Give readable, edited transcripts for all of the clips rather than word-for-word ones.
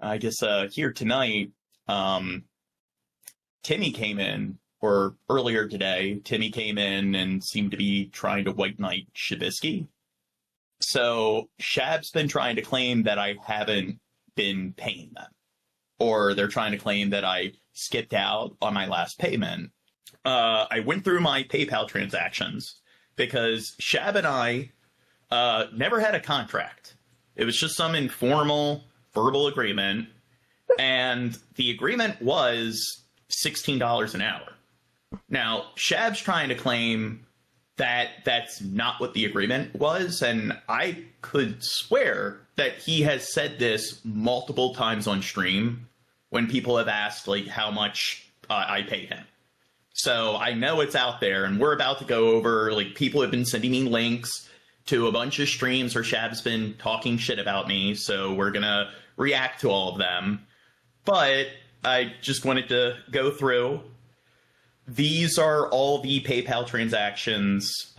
I guess here tonight, um, Timmy came in, or earlier today, Timmy came in and seemed to be trying to white knight Shabisky. So Shab's been trying to claim that I haven't been paying them, or they're trying to claim that I skipped out on my last payment. I went through my PayPal transactions because Shab and I never had a contract. It was just some informal verbal agreement, and the agreement was $16 an hour. Now, Shab's trying to claim that that's not what the agreement was, and I could swear that he has said this multiple times on stream when people have asked, like, how much I pay him. So I know it's out there, and we're about to go over, like, people have been sending me links to a bunch of streams where Shab's been talking shit about me, so we're gonna react to all of them. But I just wanted to go through. These are all the PayPal transactions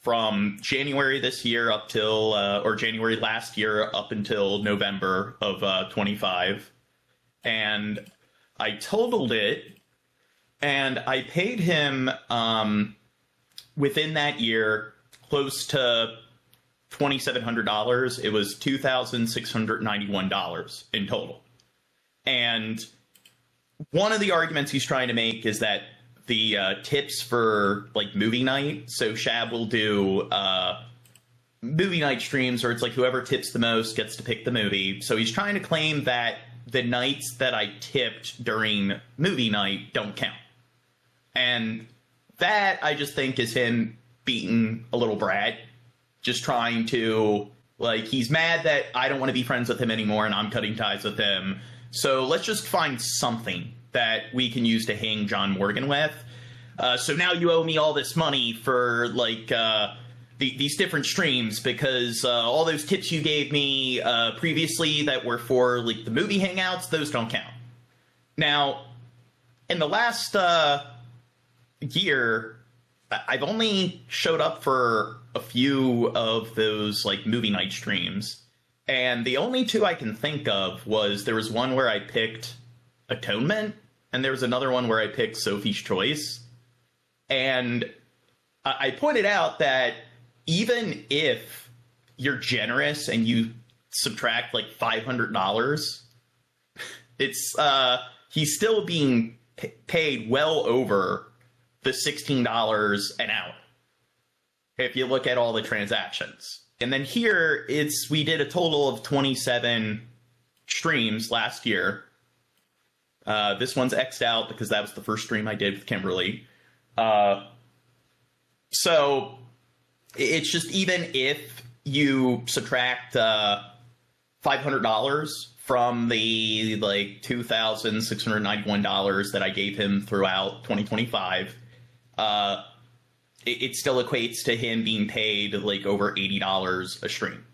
from January this year up till, or January last year up until November of 25. And I totaled it, and I paid him within that year close to $2,700. It was $2,691 in total. And one of the arguments he's trying to make is that the tips for, like, movie night, so Shab will do movie night streams where it's like whoever tips the most gets to pick the movie. So he's trying to claim that the nights that I tipped during movie night don't count. And that, I just think, is him being a little brat, just trying to, like, he's mad that I don't want to be friends with him anymore and I'm cutting ties with him. So let's just find something that we can use to hang John Morgan with. So now you owe me all this money for, like, these different streams because all those tips you gave me previously that were for, like, the movie hangouts, those don't count. Now, in the last year, I've only showed up for a few of those, like, movie night streams. And the only two I can think of was there was one where I picked Atonement, and there was another one where I picked Sophie's Choice. And I pointed out that even if you're generous and you subtract, like, $500, it's he's still being paid well over the $16 an hour if you look at all the transactions. And then here, we did a total of 27 streams last year. This one's X'd out because that was the first stream I did with Kimberly. So it's just, even if you subtract $500 from the, like, $2,691 that I gave him throughout 2025, it still equates to him being paid, like, over $80 a stream.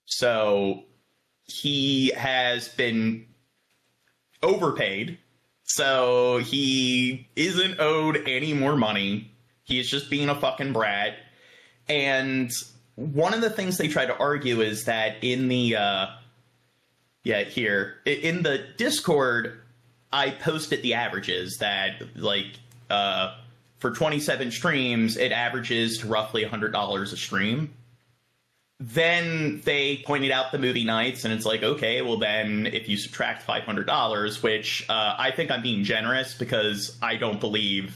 So he has been overpaid. So he isn't owed any more money. He's just being a fucking brat. And one of the things they try to argue is that in the, in the Discord, I posted the averages that, like, for 27 streams, it averages to roughly $100 a stream. Then they pointed out the movie nights, and it's like, okay, well then, if you subtract $500, which I think I'm being generous because I don't believe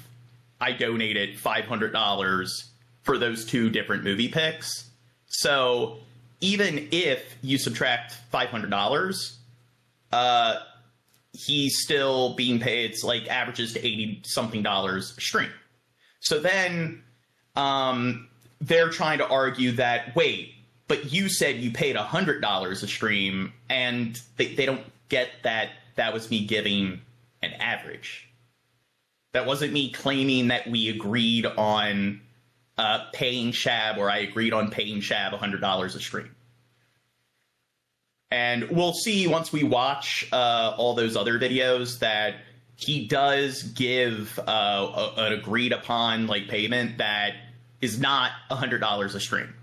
I donated $500 for those two different movie picks. So even if you subtract $500, he's still being paid, it's like averages to $80-something a stream. So then they're trying to argue that, wait, but you said you paid $100 a stream, and they don't get that that was me giving an average. That wasn't me claiming that we agreed on paying Shab, or I agreed on paying Shab $100 a stream. And we'll see once we watch all those other videos that he does give an agreed upon, like, payment that is not $100 a stream.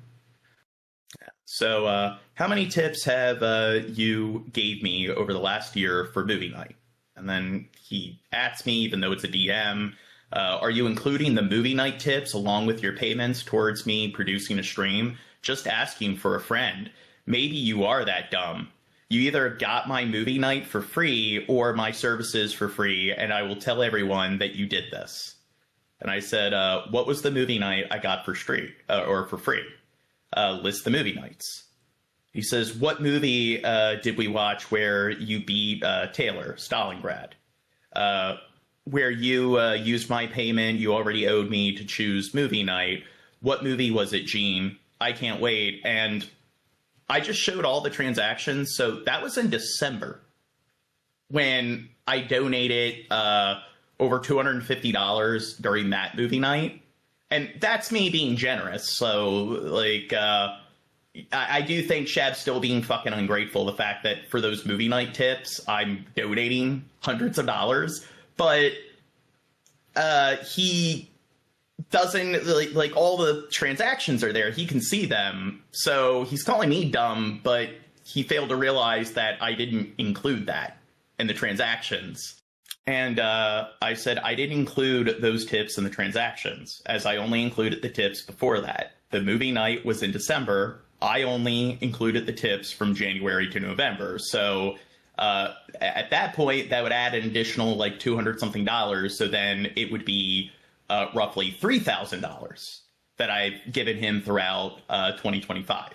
So, how many tips have you gave me over the last year for movie night? And then he asks me, even though it's a DM, are you including the movie night tips along with your payments towards me producing a stream? Just asking for a friend. Maybe you are that dumb. You either got my movie night for free or my services for free, and I will tell everyone that you did this. And I said, what was the movie night I got for free? For free? List the movie nights. He says, what movie did we watch where you beat Taylor, Stalingrad? Where you used my payment you already owed me to choose movie night. What movie was it, Gene? I can't wait. And I just showed all the transactions. So that was in December when I donated over $250 during that movie night. And that's me being generous. So, like, I do think Shab's still being fucking ungrateful. The fact that for those movie night tips, I'm donating hundreds of dollars. But he doesn't, like, all the transactions are there. He can see them. So he's calling me dumb, but he failed to realize that I didn't include that in the transactions. And I said I didn't include those tips in the transactions, as I only included the tips before that. The movie night was in December. I only included the tips from January to November. So at that point, that would add an additional like $200-something. So then it would be roughly $3,000 that I've given him throughout 2025.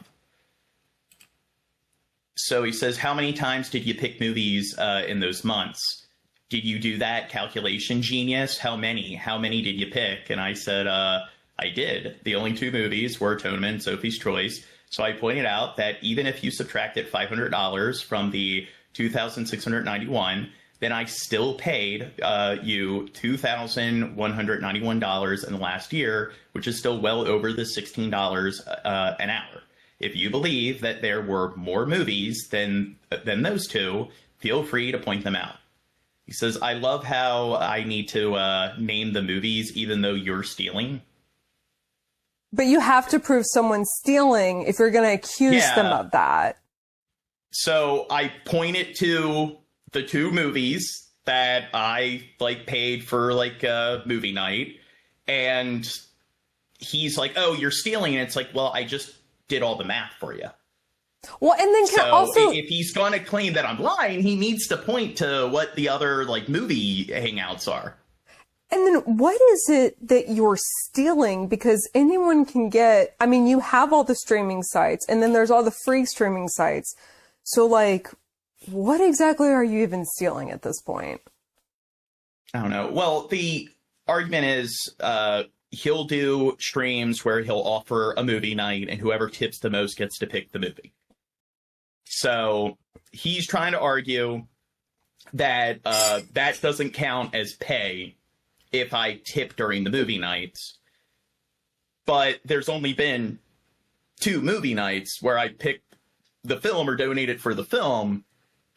So he says, how many times did you pick movies in those months? Did you do that calculation, genius? How many? How many did you pick? And I said, I did. The only two movies were Atonement and Sophie's Choice. So I pointed out that even if you subtracted $500 from the $2,691, then I still paid you $2,191 in the last year, which is still well over the $16 an hour. If you believe that there were more movies than those two, feel free to point them out. He says, I love how I need to name the movies even though you're stealing. But you have to prove someone's stealing if you're going to accuse them of that. So I pointed to the two movies that I like paid for like a movie night, and he's like, "Oh, you're stealing." And it's like, "Well, I just did all the math for you." Well, and then also, if he's going to claim that I'm lying, he needs to point to what the other like movie hangouts are. And then what is it that you're stealing? Because anyone can get, I mean, you have all the streaming sites and then there's all the free streaming sites. So like, what exactly are you even stealing at this point? I don't know. Well, the argument is he'll do streams where he'll offer a movie night and whoever tips the most gets to pick the movie. So he's trying to argue that that doesn't count as pay if I tip during the movie nights. But there's only been 2 movie nights where I picked the film or donated for the film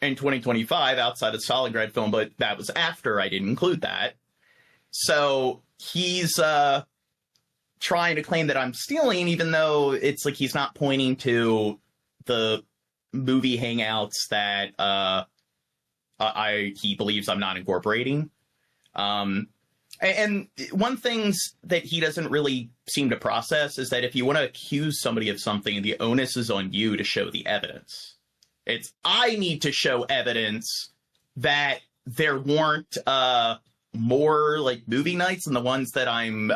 in 2025 outside of Stalingrad film, but that was after I didn't include that. So he's trying to claim that I'm stealing, even though it's like he's not pointing to the movie hangouts that he believes I'm not incorporating. And one thing that he doesn't really seem to process is that if you want to accuse somebody of something, the onus is on you to show the evidence. It's, I need to show evidence that there weren't more like movie nights than the ones that I'm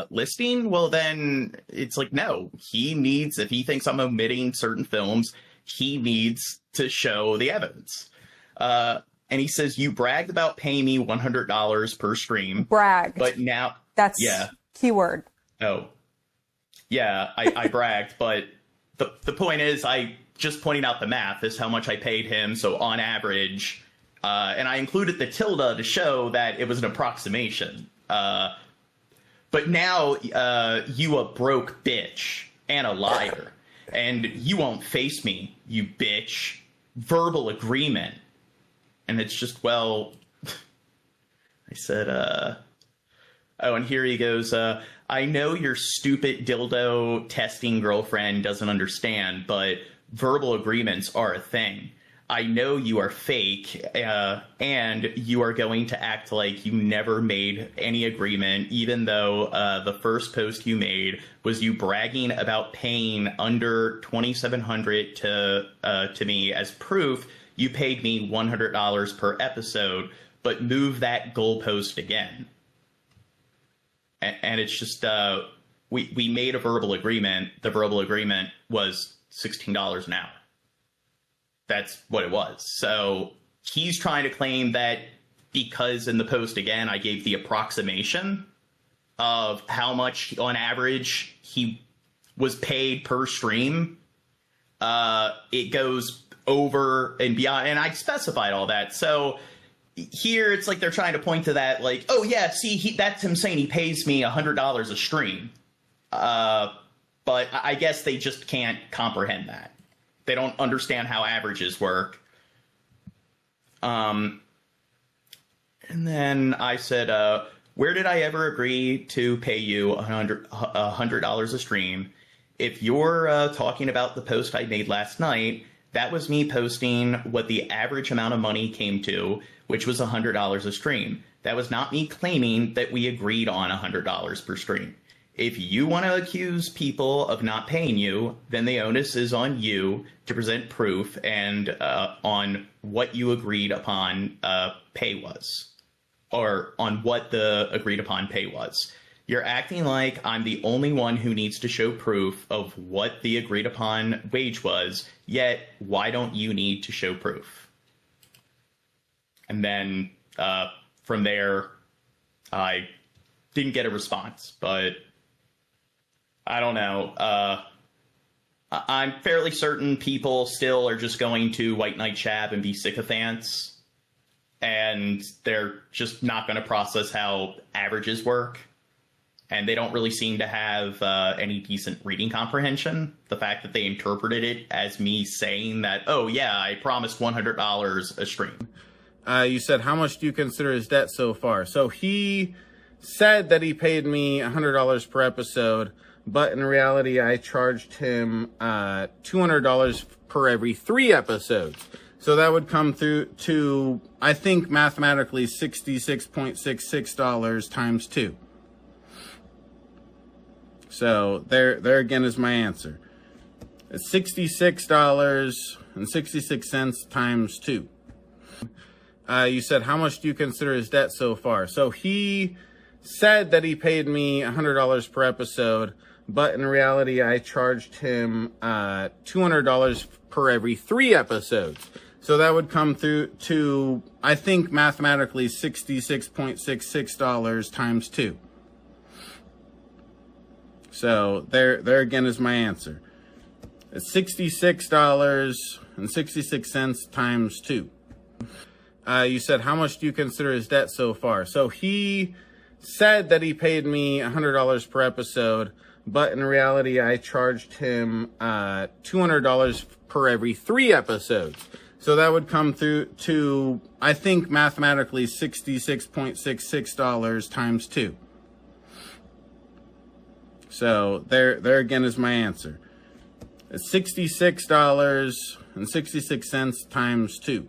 listing. Well, then it's like, no, he needs, if he thinks I'm omitting certain films, he needs to show the evidence. And he says, you bragged about paying me $100 per stream. Bragged. But now... That's keyword. Oh. Yeah, I bragged. But the point is, I just pointing out the math is how much I paid him. So on average, and I included the tilde to show that it was an approximation. But now you a broke bitch and a liar. And you won't face me, you bitch. Verbal agreement. And it's just, well, I said, oh, and here he goes, I know your stupid dildo testing girlfriend doesn't understand, but verbal agreements are a thing. I know you are fake, and you are going to act like you never made any agreement, even though the first post you made was you bragging about paying under $2,700 to me as proof you paid me $100 per episode, but move that goalpost again. And it's just we made a verbal agreement. The verbal agreement was $16 an hour. That's what it was. So he's trying to claim that because in the post, again, I gave the approximation of how much on average he was paid per stream. It goes over and beyond, and I specified all that. So here it's like they're trying to point to that, like, oh yeah, see, that's him saying he pays me $100 a stream. But I guess they just can't comprehend that. They don't understand how averages work. And then I said, where did I ever agree to pay you $100 a stream? If you're talking about the post I made last night, that was me posting what the average amount of money came to, which was $100 a stream. That was not me claiming that we agreed on $100 per stream. If you want to accuse people of not paying you, then the onus is on you to present proof and on what you agreed upon pay was, or on what the agreed upon pay was. You're acting like I'm the only one who needs to show proof of what the agreed upon wage was, yet why don't you need to show proof? And then from there, I didn't get a response, but I don't know. I'm fairly certain people still are just going to White Knight Chab and be sycophants, and they're just not going to process how averages work. And they don't really seem to have any decent reading comprehension. The fact that they interpreted it as me saying that, oh yeah, I promised $100 a stream. You said, how much do you consider his debt so far? So he said that he paid me $100 per episode, but in reality, I charged him $200 per every 3 episodes. So that would come through to, I think, mathematically $66.66 times 2. So there again is my answer. It's $66.66 times 2. You said, how much do you consider his debt so far? So he said that he paid me $100 per episode, but in reality, I charged him $200 per every 3 episodes. So that would come through to, I think, mathematically $66.66 times 2. So there again is my answer. It's $66.66 times 2. You said, how much do you consider his debt so far? So he said that he paid me $100 per episode, but in reality, I charged him $200 per every 3 episodes. So that would come through to, I think, mathematically $66.66 times 2. So there again is my answer. It's $66.66 times 2.